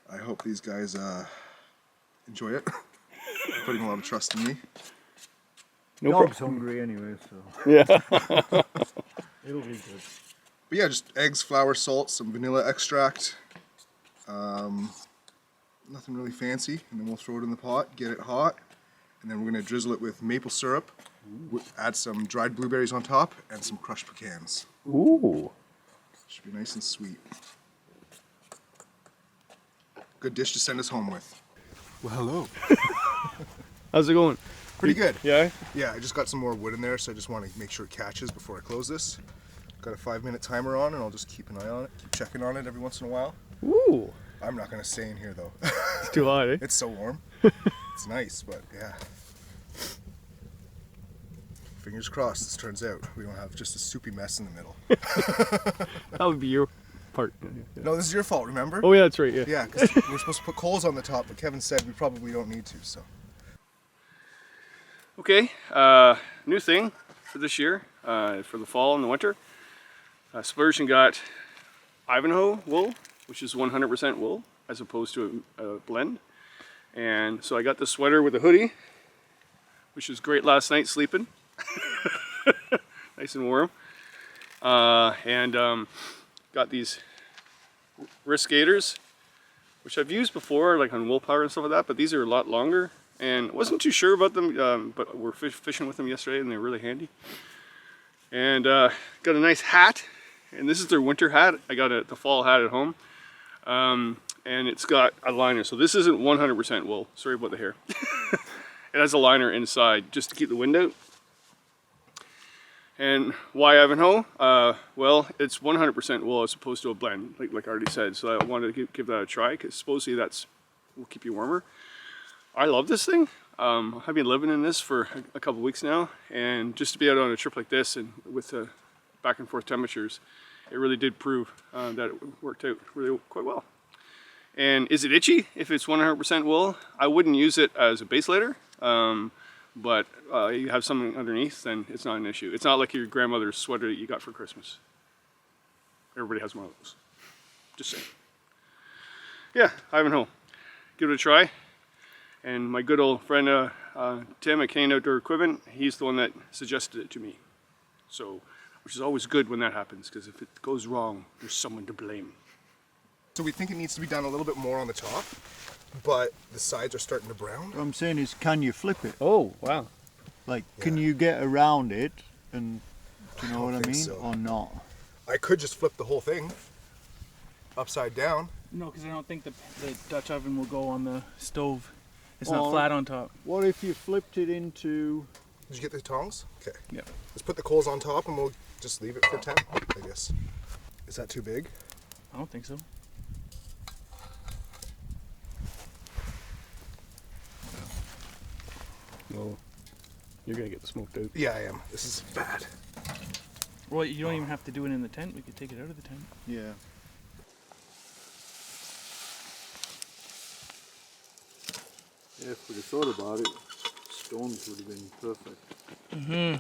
I hope these guys enjoy it. Putting a lot of trust in me. No Dog's hungry anyway, so Yeah. it'll be good. But yeah, just eggs, flour, salt, some vanilla extract. Nothing really fancy. And then we'll throw it in the pot, get it hot. And then we're going to drizzle it with maple syrup. Add some dried blueberries on top and some crushed pecans. Ooh. Should be nice and sweet. Good dish to send us home with. Well, hello. How's it going? Pretty good. Yeah? Yeah, I just got some more wood in there, so I just want to make sure it catches before I close this. Got a 5-minute timer on, and I'll just keep an eye on it, keep checking on it every once in a while. Ooh. I'm not going to stay in here, though. It's too hot, eh? It's so warm. It's nice, but yeah. Fingers crossed this turns out. We don't have just a soupy mess in the middle. That would be your part. Yeah. No, this is your fault, remember? Oh, yeah, that's right, yeah. Yeah, because we're supposed to put coals on the top, but Kevin said we probably don't need to, so. Okay, new thing for this year, for the fall and the winter. Splurged and got Ivanhoe wool, which is 100% wool, as opposed to a blend. And so I got the sweater with a hoodie, which was great last night sleeping. Nice and warm. And got these wrist gaiters, which I've used before, like on wool power and stuff like that, but these are a lot longer. And wasn't too sure about them, but we're fishing with them yesterday and they're really handy. And got a nice hat, and this is their winter hat. I got the fall hat at home. And it's got a liner, so this isn't 100% wool. Sorry about the hair. It has a liner inside just to keep the wind out. And why Ivanhoe? Well, it's 100% wool as opposed to a blend, like I already said. So I wanted to give that a try because supposedly that's will keep you warmer. I love this thing. I've been living in this for a couple weeks now, and just to be out on a trip like this and with back and forth temperatures, it really did prove that it worked out really quite well. And is it itchy if it's 100% wool? I wouldn't use it as a base layer, but you have something underneath, then it's not an issue. It's not like your grandmother's sweater that you got for Christmas. Everybody has one of those. Just saying. Yeah, Ivanhoe. Give it a try. And my good old friend Tim at Canoe Outdoor Equipment, he's the one that suggested it to me. So, which is always good when that happens, because if it goes wrong, there's someone to blame. So we think it needs to be done a little bit more on the top, but the sides are starting to brown. What I'm saying is, can you flip it? Oh, wow. Like, can you get around it, and do you know what I think mean, so. or not? I could just flip the whole thing upside down. No, because I don't think the Dutch oven will go on the stove. It's Well, not flat on top. What if you flipped it into... Did you get the tongs? Okay. Yeah. Let's put the coals on top and we'll just leave it for 10, I guess. Is that too big? I don't think so. Oh, you're gonna get the smoked out. Yeah, I am. This is bad. Well, you don't even have to do it in the tent. We could take it out of the tent. Yeah. Yeah, if we'd have thought about it, stones would have been perfect. Mm-hmm.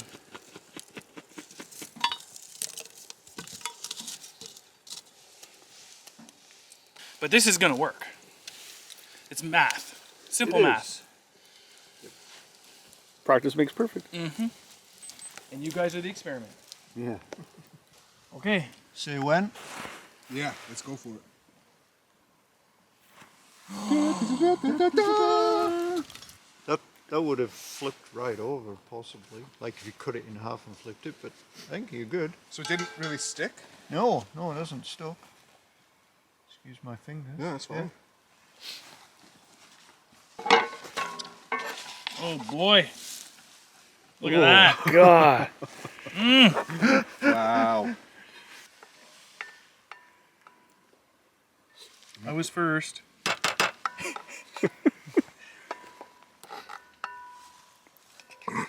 But this is gonna work. It's math. Simple It math. Practice makes perfect. Mm-hmm. And you guys are the experiment. Yeah. Okay. Say when? Yeah, let's go for it. that would have flipped right over, possibly. Like if you cut it in half and flipped it, but I think you're good. So it didn't really stick? No, it doesn't stuck. Excuse my fingers. Yeah, that's fine. Oh boy. Look at that. God. Wow. I was first.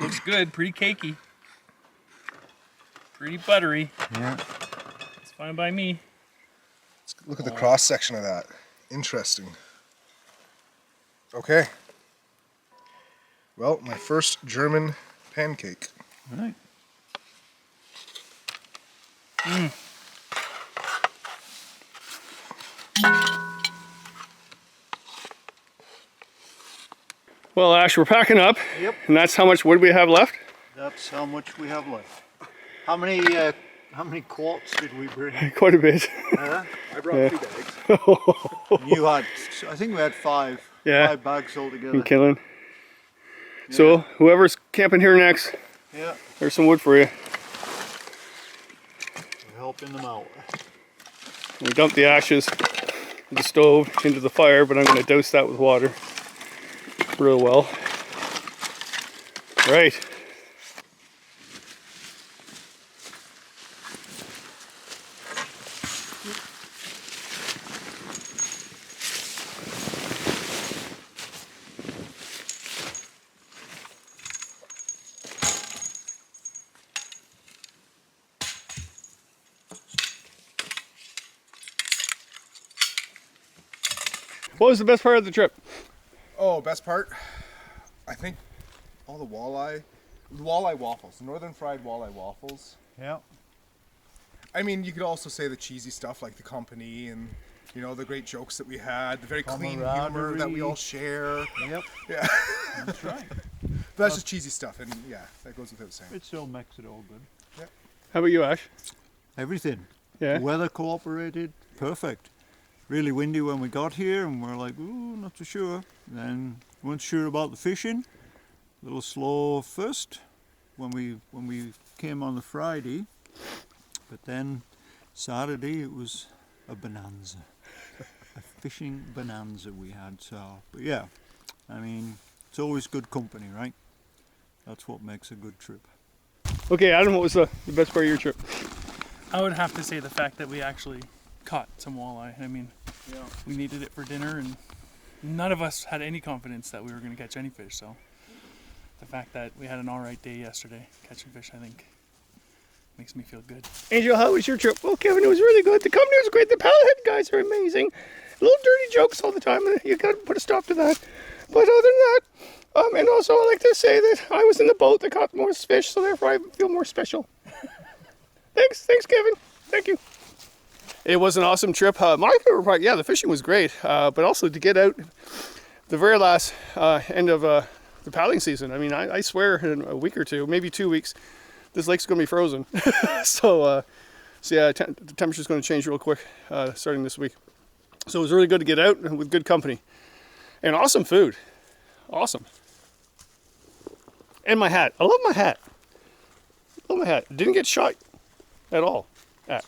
Looks good, pretty cakey. Pretty buttery. Yeah. It's fine by me. Let's look at the cross section of that. Interesting. Okay. Well, my first German pancake. All right. Well, Ash, we're packing up. Yep. And that's how much wood we have left. That's how much we have left. How many quarts did we bring? Quite a bit. I brought 2 bags. You had, I think we had 5. Yeah. 5 bags altogether. And killing. So whoever's camping here next, Yeah. there's some wood for you. We're helping them out. We dumped the ashes of the stove into the fire, but I'm going to douse that with water real well. Right. What was the best part of the trip? Oh, best part? I think all the walleye waffles, the northern fried walleye waffles. Yeah. I mean, you could also say the cheesy stuff like the company and, you know, the great jokes that we had, the very clean humor that we all share. Yep. Yeah. That's right. But that's just cheesy stuff, and yeah, that goes without saying. It still makes it all good. How about you, Ash? Everything. Yeah. Weather cooperated. Perfect. Really windy when we got here, and we're like, ooh, not so sure. Then weren't sure about the fishing. A little slow first when we came on the Friday, but then Saturday it was a bonanza, a fishing bonanza we had. So, but yeah, I mean, it's always good company, right? That's what makes a good trip. Okay, Adam, what was the best part of your trip? I would have to say the fact that we actually caught some walleye. I mean, we needed it for dinner, and none of us had any confidence that we were going to catch any fish. So the fact that we had an all right day yesterday catching fish, I think, makes me feel good. Angel, how was your trip? Well, Kevin, it was really good. The company was great. The Paddlehead guys are amazing. Little dirty jokes all the time, and you got to put a stop to that. But other than that, and also I like to say that I was in the boat that caught more fish, so therefore I feel more special. Thanks, Kevin. Thank you. It was an awesome trip. My favorite part, the fishing was great, but also to get out the very last end of the paddling season. I mean, I swear in a week or two, maybe 2 weeks, this lake's going to be frozen. So yeah, the temperature's going to change real quick starting this week. So it was really good to get out with good company. And awesome food. Awesome. And my hat. I love my hat. Love my hat. Didn't get shot at all. All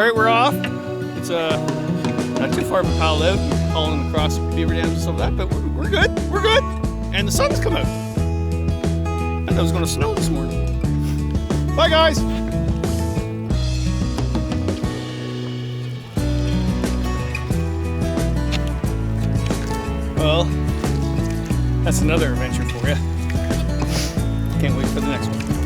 right, we're off. It's not too far from paddle out, hauling across beaver dams and stuff like that, but we're good. We're good. And the sun's come out. I thought it was going to snow this morning. Bye, guys. Well, that's another adventure for you. Can't wait for the next one.